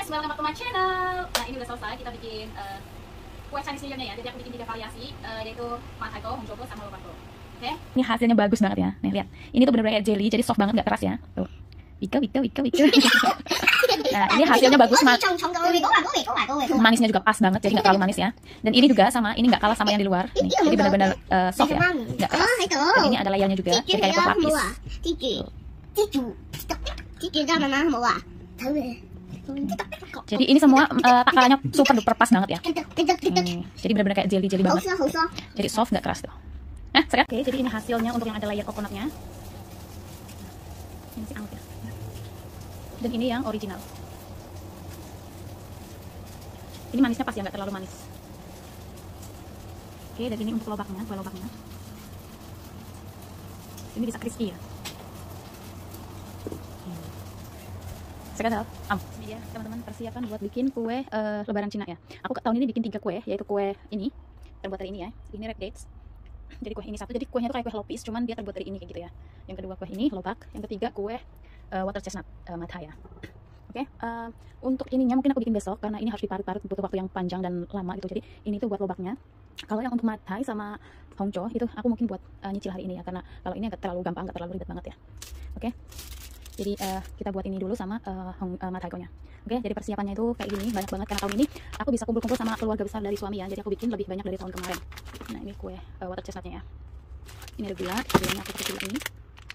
welcome back to my channel. Nah, ini udah selesai, kita bikin kue Chinese New Year-nya ya. Jadi aku bikin 3 variasi, yaitu Mataiko, Hongchogo, sama Lobako. Oke? Ini hasilnya bagus banget ya. Nih lihat. Ini tuh bener-bener kayak jelly, jadi soft banget, gak keras ya. Tuh. Wika. Nah, ini hasilnya bagus, manisnya juga pas banget, jadi gak terlalu manis ya. Dan ini juga sama, ini gak kalah sama yang di luar. Nih, jadi bener-bener soft ya, gak keras. Dan ini ada layarnya juga, jadi kayak kue lapis. Jadi ini semua takarannya super duper pas banget ya. Jadi benar-benar kayak jelly banget. Jadi soft nggak keras tuh. Nah, sekarang oke, jadi ini hasilnya untuk yang ada layer coconutnya. Ini masih anget ya. Dan ini yang original. Ini manisnya pas ya, nggak terlalu manis. Oke, dan ini untuk lobaknya, kue lobaknya. Ini bisa crispy ya. Sekarang ini ya teman-teman, persiapan buat bikin kue lebaran Cina ya. Aku tahun ini bikin 3 kue, yaitu kue ini terbuat dari ini ya. Ini red dates. Jadi kue ini satu, jadi kuenya itu kayak kue lopis, cuman dia terbuat dari ini kayak gitu ya. Yang kedua kue ini lobak, yang ketiga kue water chestnut matha ya. Oke, untuk ininya mungkin aku bikin besok karena ini harus diparut-parut, butuh waktu yang panjang dan lama gitu. Jadi ini tuh buat lobaknya. Kalau yang untuk mathai sama hongcho itu aku mungkin buat nyicil hari ini ya, karena kalau ini agak terlalu gampang, agak terlalu ribet banget ya. Oke. Jadi kita buat ini dulu sama mataikonya. Oke, jadi persiapannya itu kayak gini, banyak banget karena tahun ini aku bisa kumpul-kumpul sama keluarga besar dari suami ya. Jadi aku bikin lebih banyak dari tahun kemarin. Nah, ini kue water chestnutnya ya. Ini ada gulanya aku pakai gula ini.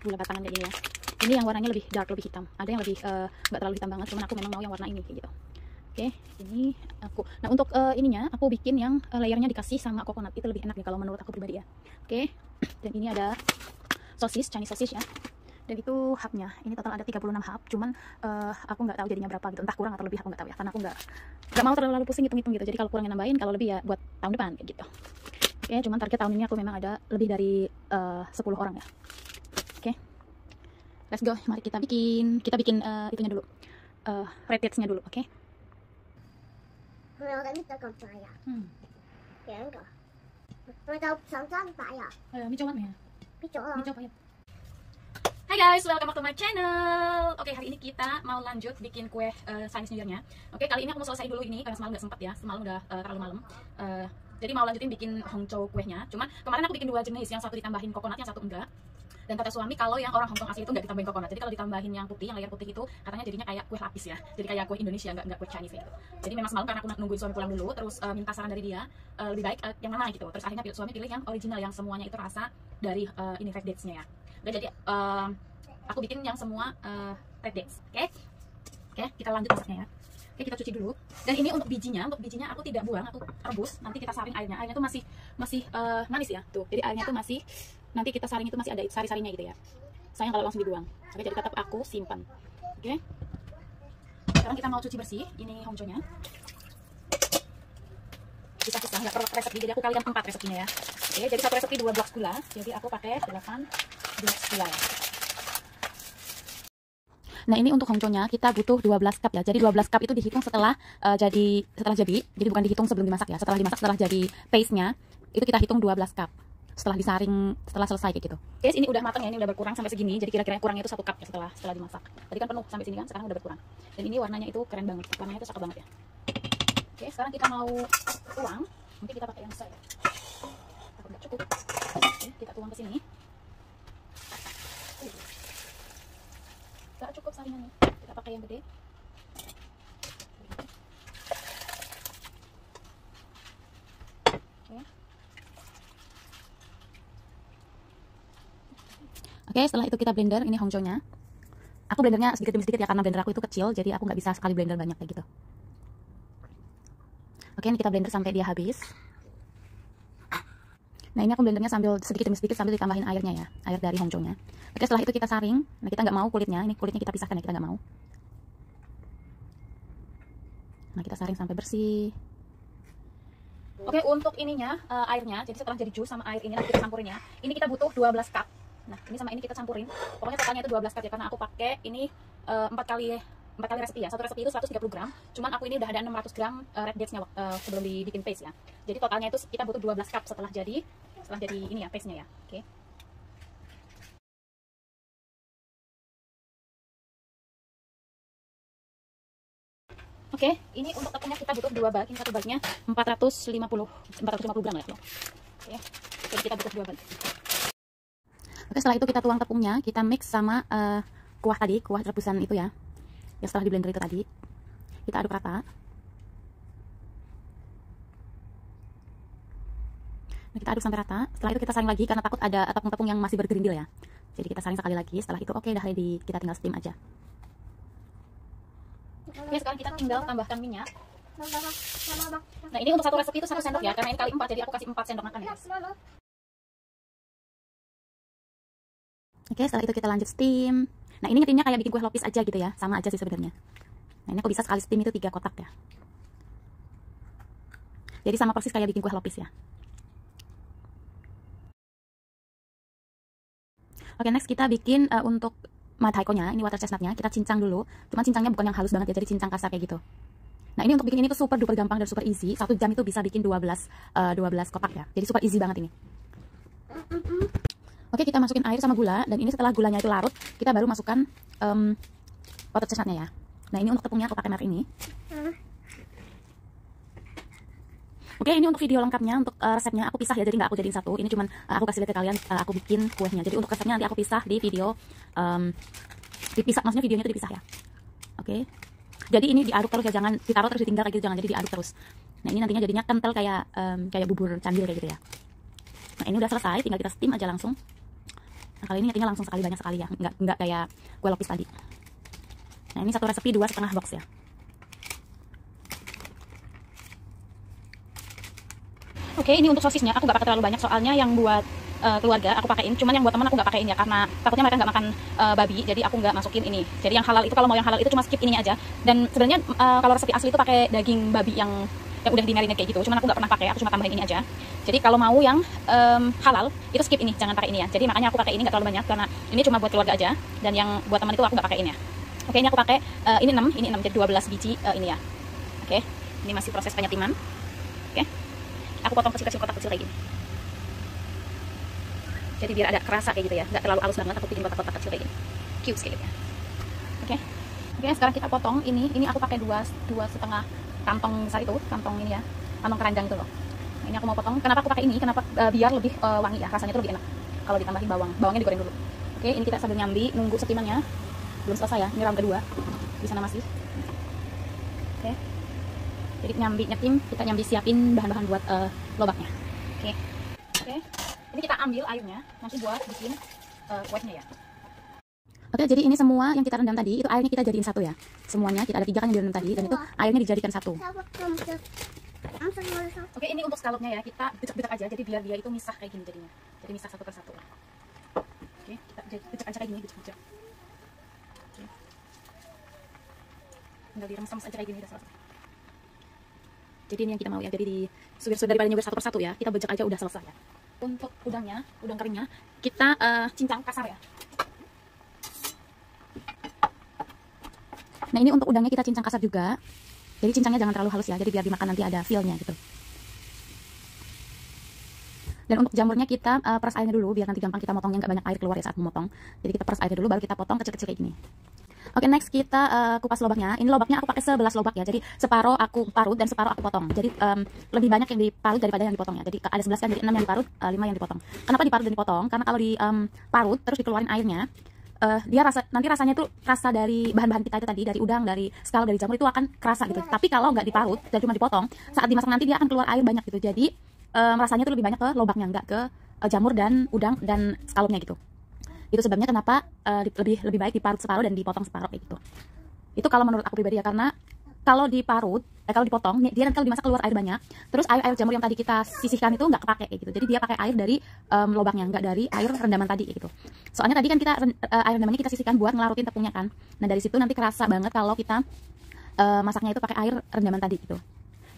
Gula batangan kayak gini ya. Ini yang warnanya lebih dark, lebih hitam. Ada yang lebih nggak terlalu hitam banget, cuman aku memang mau yang warna ini kayak gitu. Oke, ini aku. Nah, untuk ininya aku bikin yang layernya dikasih sama coconut. Itu lebih enak nih kalau menurut aku pribadi ya. Oke. Dan ini ada sosis, Chinese sosis ya. Dan itu hubnya, ini total ada 36 hub, cuman aku nggak tahu jadinya berapa gitu, entah kurang atau lebih aku nggak tahu ya, karena aku nggak mau terlalu pusing hitung-hitung gitu. Jadi kalau kurang nambahin, kalau lebih ya buat tahun depan kayak gitu. Oke, cuman target tahun ini aku memang ada lebih dari 10 orang ya. Oke, let's go, mari kita bikin itunya dulu, red dates-nya dulu. Oke. Hai guys, welcome back to my channel. Oke, hari ini kita mau lanjut bikin kue Chinese New Year-nya. Oke, kali ini aku mau selesai dulu ini karena semalam nggak sempat ya, semalam udah terlalu malam. Jadi mau lanjutin bikin hongcho kuehnya. Cuman kemarin aku bikin 2 jenis, yang satu ditambahin coconut, yang satu enggak. Dan kata suami kalau yang orang Hongkong asli itu nggak ditambahin coconut. Jadi kalau ditambahin yang putih, yang layer putih itu katanya jadinya kayak kue lapis ya. Jadi kayak kue Indonesia, nggak kue Chinese gitu. Jadi memang semalam karena aku nungguin suami pulang dulu, terus minta saran dari dia lebih baik yang mana gitu. Terus akhirnya suami pilih yang original, yang semuanya itu rasa dari ini red dates-nya ya. Udah, jadi aku bikin yang semua red dates. Oke, kita lanjut masaknya ya. Oke, kita cuci dulu. Dan ini untuk bijinya aku tidak buang, aku rebus. Nanti kita saring airnya. Airnya tuh masih manis ya. Tuh. Jadi airnya tuh masih, nanti kita saring itu masih ada sari-sarinya gitu ya. Sayang kalau langsung dibuang. Oke, jadi tetap aku simpan. Oke. Sekarang kita mau cuci bersih ini hongchonya. Bisa nggak perlu resep, jadi aku kalikan 4 resepnya ya. Oke, jadi 1 resep 2 blok gula. Jadi aku pakai 8 blok gula ya. Nah, ini untuk hongchonya kita butuh 12 cup ya. Jadi 12 cup itu dihitung setelah jadi. Jadi bukan dihitung sebelum dimasak ya. Setelah dimasak, setelah jadi paste-nya, itu kita hitung 12 cup. Setelah disaring, setelah selesai kayak gitu. Guys, ini udah matang ya, ini udah berkurang sampai segini. Jadi kira-kira kurangnya itu 1 cup ya setelah dimasak. Tadi kan penuh sampai sini kan, sekarang udah berkurang. Dan ini warnanya itu keren banget. Warnanya itu cakep banget ya. Oke, sekarang kita mau tuang. Mungkin kita pakai yang besar ya. Takut nggak cukup. Oke, kita tuang ke sini. Gak cukup saringannya, kita pakai yang gede. Oke, setelah itu kita blender ini hongchonya. Aku blendernya sedikit demi sedikit ya, karena blender aku itu kecil, jadi aku nggak bisa sekali blender banyak kayak gitu. Oke, ini kita blender sampai dia habis. Nah, ini aku blendernya sambil sedikit demi sedikit sambil ditambahin airnya ya, air dari hongchonya. Oke, setelah itu kita saring. Nah, kita nggak mau kulitnya, ini kulitnya kita pisahkan ya, kita nggak mau. Nah, kita saring sampai bersih. Oke, untuk ininya airnya, jadi setelah jadi jus sama air ini nanti kita campurin ya. Ini kita butuh 12 cup. Nah, ini sama ini kita campurin. Pokoknya totalnya itu 12 cup ya, karena aku pakai ini 4 kali resep ya. 1 resep itu 130 gram. Cuman aku ini udah ada 600 gram red dates-nya sebelum dibikin paste ya. Jadi totalnya itu kita butuh 12 cup setelah jadi ini ya paste-nya ya. Oke. Oke, ini untuk tepungnya kita butuh 2 bag. Ini satu bagnya 450 gram ya. Oke, jadi kita butuh 2 bag. Oke, setelah itu kita tuang tepungnya, kita mix sama kuah tadi, kuah rebusan itu ya, yang setelah di blender itu tadi. Kita aduk rata. Nah, kita aduk sampai rata. Setelah itu kita saring lagi karena takut ada tepung-tepung yang masih bergerindil ya. Jadi kita saring sekali lagi. Setelah itu oke, udah ready. Kita tinggal steam aja. Oke, sekarang kita tinggal tambahkan minyak. Nah, ini untuk satu resep itu 1 sendok ya, karena ini kali 4, jadi aku kasih 4 sendok makan ya. Oke, setelah itu kita lanjut steam. Nah, ini ngetimnya kayak bikin kue lopis aja gitu ya, sama aja sih sebenarnya. Nah, ini aku bisa sekali steam itu 3 kotak ya. Jadi sama persis kayak bikin kue lopis ya. Oke, next kita bikin untuk madaiko-nya, ini water chestnut-nya, kita cincang dulu. Cuman cincangnya bukan yang halus banget ya, jadi cincang kasar kayak gitu. Nah, ini untuk bikin ini tuh super duper gampang dan super easy. 1 jam itu bisa bikin 12 kotak ya. Jadi super easy banget ini. Oke, kita masukin air sama gula, dan ini setelah gulanya itu larut, kita baru masukkan water chestnut-nya ya. Nah, ini untuk tepungnya aku pakai merek ini. Oke, ini untuk video lengkapnya, untuk resepnya aku pisah ya, jadi nggak aku jadiin satu. Ini cuman aku kasih lihat ke kalian, aku bikin kuenya. Jadi untuk resepnya nanti aku pisah di video, maksudnya videonya itu dipisah ya. Oke, jadi ini diaduk terus ya, jangan ditaruh terus ditinggal kayak gitu, jangan, jadi diaduk terus. Nah, ini nantinya jadinya kental kayak bubur candil kayak gitu ya. Nah, ini udah selesai, tinggal kita steam aja langsung. Nah, kali ini nyetingnya langsung sekali, banyak sekali ya, nggak kayak kue lopis tadi. Nah, ini satu resepi 2,5 box ya. Oke, ini untuk sosisnya aku nggak pakai terlalu banyak, soalnya yang buat keluarga aku pakein, cuman yang buat teman aku nggak pakein ya, karena takutnya mereka nggak makan babi, jadi aku nggak masukin ini. Jadi yang halal itu, kalau mau yang halal itu cuma skip ininya aja. Dan sebenarnya kalau resep asli itu pakai daging babi yang udah di-marinate kayak gitu, cuman aku nggak pernah pakai, aku cuma tambahin ini aja. Jadi kalau mau yang halal itu skip ini, jangan pakai ini ya. Jadi makanya aku pakai ini nggak terlalu banyak, karena ini cuma buat keluarga aja, dan yang buat teman itu aku nggak pakein ya. Oke, ini aku pakai ini 6, jadi 12 biji ini ya. Oke, ini masih proses penyetiman. Oke, aku potong kecil-kecil, kotak kecil kayak gini. Jadi biar ada kerasa kayak gitu ya, nggak terlalu halus banget, aku bikin kotak-kotak kecil kayak gini, cubes kayak gitu ya. Oke, sekarang kita potong ini aku pakai 2,5 kantong besar itu, kantong ini ya, kantong keranjang itu loh. Nah, ini aku mau potong. Kenapa aku pakai ini? Kenapa? Biar lebih wangi ya, rasanya tuh lebih enak kalau ditambahin bawangnya digoreng dulu. Oke, ini kita sambil nyambi nunggu setimannya. Belum selesai ya, ini round kedua di sana masih. Oke, jadi nyetim, kita nyambi siapin bahan-bahan buat lobaknya. Oke, ini kita ambil airnya nanti buat bikin kuahnya ya. Oke, jadi ini semua yang kita rendam tadi, itu airnya kita jadiin satu ya. Semuanya kita ada 3 kan yang direndam tadi, dan itu airnya dijadikan satu. Oke, ini untuk scallopnya ya, kita becek-becek aja, jadi biar dia itu misah kayak gini jadinya. Jadi misah satu persatu. Oke, kita becek aja kayak gini, becek-becek. Tinggal diremes-remes aja kayak gini, udah selesai. Jadi ini yang kita mau ya, jadi di suwir-suwir daripada nyuwir satu persatu ya, kita becek aja udah selesai ya. Untuk udang keringnya, kita cincang kasar ya. Nah, ini untuk udangnya kita cincang kasar juga. Jadi cincangnya jangan terlalu halus ya, jadi biar dimakan nanti ada feel-nya gitu. Dan untuk jamurnya kita peras airnya dulu, biar nanti gampang kita motongnya, nggak banyak air keluar ya saat memotong. Jadi kita peras airnya dulu, baru kita potong kecil-kecil kayak gini. Oke, next kita kupas lobaknya. Ini lobaknya aku pakai 11 lobak ya, jadi separuh aku parut dan separuh aku potong. Jadi lebih banyak yang diparut daripada yang dipotong ya. Jadi ada 11 kan, jadi 6 yang diparut, 5 yang dipotong. Kenapa diparut dan dipotong? Karena kalau diparut terus dikeluarin airnya, dia nanti rasanya tuh rasa dari bahan-bahan kita itu tadi, dari udang, dari scallop, dari jamur itu akan kerasa gitu. Tapi kalau nggak diparut dan cuma dipotong, saat dimasak nanti dia akan keluar air banyak gitu. Jadi rasanya tuh lebih banyak ke lobaknya, nggak ke jamur dan udang dan scallopnya gitu. Itu sebabnya kenapa lebih baik diparut separuh dan dipotong separuh kayak gitu. Itu kalau menurut aku pribadi ya, karena kalau diparut, kalau dipotong, dia nanti kalau dimasak keluar air banyak. Terus air jamur yang tadi kita sisihkan itu nggak kepake kayak gitu. Jadi dia pakai air dari lobaknya, nggak dari air rendaman tadi gitu. Soalnya tadi kan kita air rendamannya kita sisihkan buat ngelarutin tepungnya kan. Nah, dari situ nanti kerasa banget kalau kita masaknya itu pakai air rendaman tadi gitu.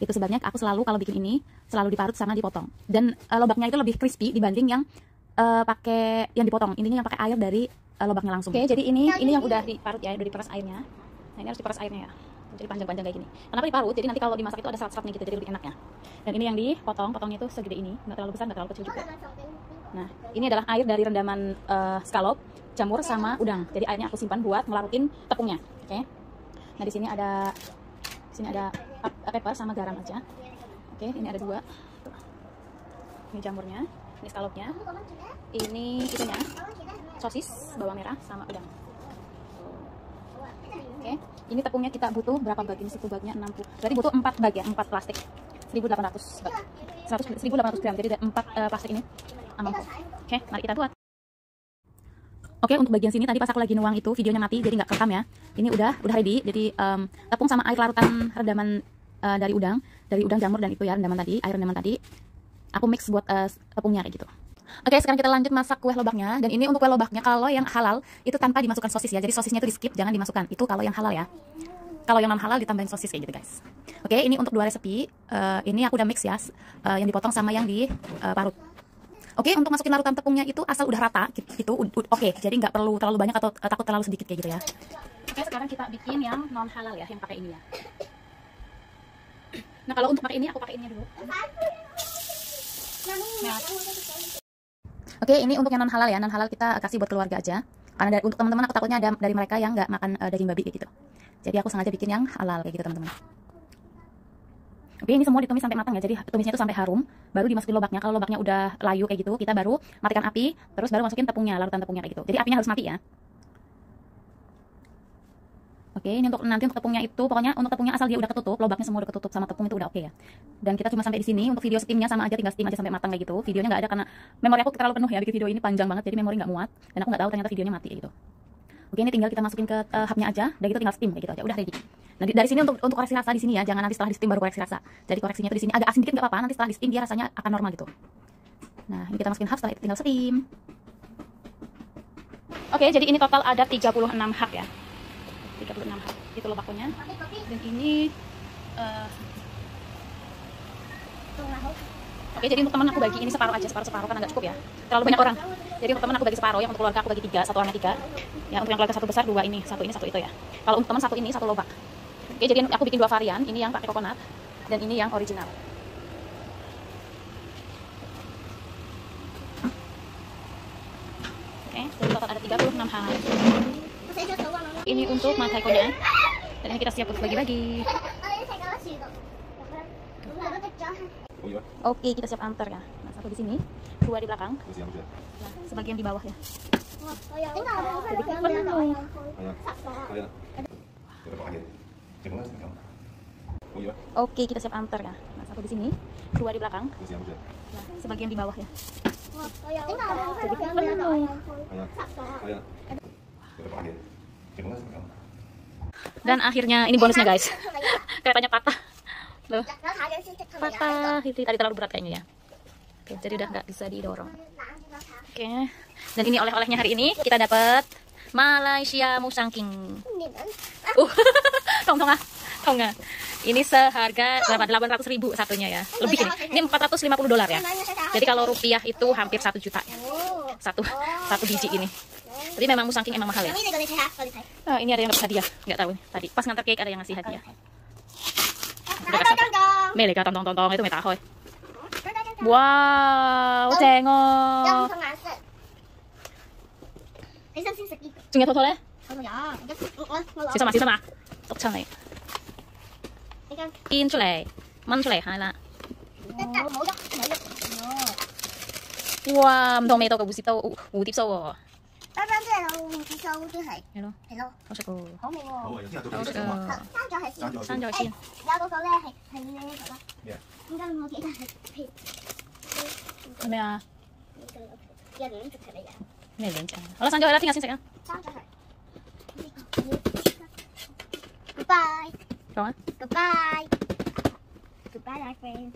Itu sebabnya aku selalu kalau bikin ini selalu diparut sama dipotong. Dan lobaknya itu lebih crispy dibanding yang pakai yang dipotong. Ininya yang pakai air dari lobaknya langsung. Oke, jadi ini yang udah diparut ya, udah diperas airnya. Nah, ini harus diperas airnya ya. Jadi panjang-panjang kayak gini. Kenapa diparut? Jadi nanti kalau dimasak itu ada serat-seratnya gitu, jadi lebih enak ya. Dan ini yang potongnya itu segede ini, nggak terlalu besar, nggak terlalu kecil juga. Nah, ini adalah air dari rendaman scallop, jamur sama udang. Jadi airnya aku simpan buat ngelarutin tepungnya. Oke. Nah, di sini ada Sini ada pepper sama garam aja. Oke, ini ada 2. Ini jamurnya, ini scallopnya, ini itunya, sosis, bawang merah sama udang. Oke, ini tepungnya kita butuh berapa bag? Ini 1 bagnya 60. Berarti butuh 4 bag ya, 4 plastik. 1800 bag. 1800 gram. Jadi ada 4 plastik ini. Aman. Oke, mari kita buat. Oke, untuk bagian sini tadi pas aku lagi nuang itu videonya mati, jadi nggak kerekam ya. Ini udah ready. Jadi tepung sama air larutan redaman dari udang jamur dan itu ya air rendaman tadi. Aku mix buat tepungnya kayak gitu. Oke, sekarang kita lanjut masak kue lobaknya. Dan ini untuk kue lobaknya kalau yang halal itu tanpa dimasukkan sosis ya. Jadi sosisnya itu di skip, jangan dimasukkan. Itu kalau yang halal ya. Kalau yang non halal ditambahin sosis kayak gitu guys. Oke, ini untuk 2 resepi. Ini aku udah mix ya, yang dipotong sama yang diparut. Oke, untuk masukin larutan tepungnya itu asal udah rata gitu. Oke, jadi nggak perlu terlalu banyak atau takut terlalu sedikit kayak gitu ya. Oke, sekarang kita bikin yang non halal ya, yang pakai ini ya. Nah, kalau untuk pakai ini aku pakai ini dulu. Nah. Oke, ini untuk yang non halal ya. Non halal kita kasih buat keluarga aja. Karena untuk teman-teman aku takutnya ada dari mereka yang nggak makan daging babi kayak gitu. Jadi aku sengaja bikin yang halal kayak gitu teman-teman. Oke, ini semua ditumis sampai matang ya. Jadi tumisnya itu sampai harum, baru dimasukin lobaknya. Kalau lobaknya udah layu kayak gitu, kita baru matikan api, terus baru masukin tepungnya, larutan tepungnya kayak gitu. Jadi apinya harus mati ya. Oke, ini nanti untuk tepungnya itu, pokoknya untuk tepungnya asal dia udah ketutup, lobaknya semua udah ketutup sama tepung itu udah oke ya. Dan kita cuma sampai di sini. Untuk video steamnya sama aja, tinggal steam aja sampai matang kayak gitu. Videonya nggak ada karena memori aku terlalu penuh ya, bikin video ini panjang banget, jadi memori nggak muat. Dan aku nggak tahu ternyata videonya mati kayak gitu. Oke, ini tinggal kita masukin ke hubnya aja, dan gitu tinggal steam kayak gitu aja, udah ready. Nah, dari sini untuk koreksi rasa di sini ya, jangan nanti setelah di steam baru koreksi rasa. Jadi koreksinya itu di sini agak asin dikit nggak apa-apa, nanti setelah di steam dia rasanya akan normal gitu. Nah, ini kita masukin hub, setelah itu tinggal steam. Oke, jadi ini total ada 36 hub ya. 36 hub. Itu lobaknya. Dan ini Oke, jadi untuk teman aku bagi ini separuh aja, separuh karena nggak cukup ya. Terlalu banyak orang. Jadi untuk teman aku bagi separuh, yang untuk keluarga aku bagi 3, satu orangnya 3. Ya, untuk yang keluarga satu besar 2 ini, satu itu ya. Kalau untuk teman satu ini, satu lobak. Oke, jadi aku bikin 2 varian, ini yang pakai coconut dan ini yang original. Oke, jadi total ada 36 hal. Ini untuk mataikonya. Dan ini kita siap untuk bagi-bagi. Oke, kita siap antar ya. Nah, 1 di sini, 2 di belakang. Nah, sebagian di bawah ya. Jadi penuh. Oke, kita siap antar ya. Nah, 1 di sini, 2 di belakang. Nah, sebagian di bawah ya. Jadi penuh. Dan akhirnya ini bonusnya guys. Keretanya patah. Loh, patah. Itu tadi terlalu berat kayaknya ya. Oke, jadi udah nggak bisa didorong. Oke. Dan ini oleh-olehnya hari ini kita dapat Malaysia Musangking. Tong-tong. Ini seharga berapa? 800.000 satunya ya. Lebih ini. Ini $450 ya. Jadi kalau rupiah itu hampir 1 juta ya. Satu biji ini. Jadi memang Musangking emang mahal ya. Ini ada yang dapat hadiah, nggak tahu nih. Tadi pas ngantar cake ada yang ngasih hadiah. Mele ka tong itu meta hoy. Wow, tengok. 중에 토토래? Sisa mà. Tốc chân này. In出嚟，掹出嚟係啦。哇，唔同味道嘅蝴蝶酥喎。係咯，好食喎。好味喎。生咗先。有嗰個咧係咩嚟㗎？點解我記得係係咩啊？有兩隻嚟嘅。咩兩隻？好啦，生咗佢啦，聽日先食啊。生咗佢。Goodbye。講啊。Goodbye。Goodbye, my friend.